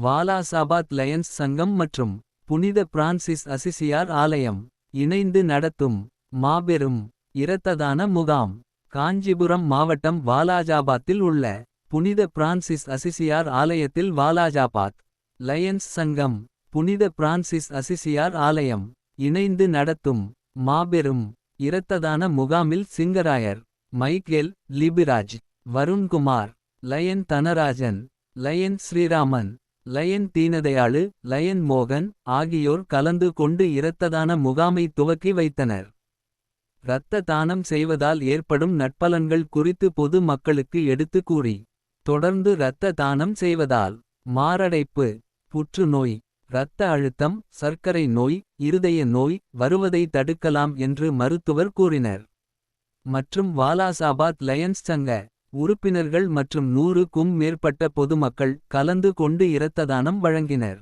வாலாசாபாத் Lions சங்கம் மற்றும் புனித பிரான்சிஸ் அசிசியார் ஆலயம் இணைந்து நடத்தும் மாபெரும் இரத்ததான முகாம். காஞ்சிபுரம் மாவட்டம் வாலாஜாபாத்தில் உள்ள புனித பிரான்சிஸ் அசிசியார் ஆலயத்தில் வாலாஜாபாத் லயன்ஸ் சங்கம் புனித பிரான்சிஸ் அசிசியார் ஆலயம் இணைந்து நடத்தும் மாபெரும் இரத்ததான முகாமில் Singarayar Michael Libiraj, Varunkumar, Lion Dhanarajan, Lion Sriraman, Lion Deenadayalu, Lion மோகன் ஆகியோர் கலந்து கொண்டு இரத்ததான முகாமை துவக்கி வைத்தனர். இரத்த தானம் செய்வதால் ஏற்படும் நற்பலன்கள் குறித்து பொது மக்களுக்கு எடுத்து கூறி, தொடர்ந்து இரத்த தானம் செய்வதால் மாரடைப்பு, புற்றுநோய், இரத்த அழுத்தம், சர்க்கரை நோய், இருதய நோய் வருவதை தடுக்கலாம் என்று மருத்துவர் கூறினர். மற்றும் வாலாசாபாத் லயன்ஸ் சங்க உறுப்பினர்கள் மற்றும் 100க்கும் மேற்பட்ட பொதுமக்கள் கலந்து கொண்டு இரத்ததானம் வழங்கினர்.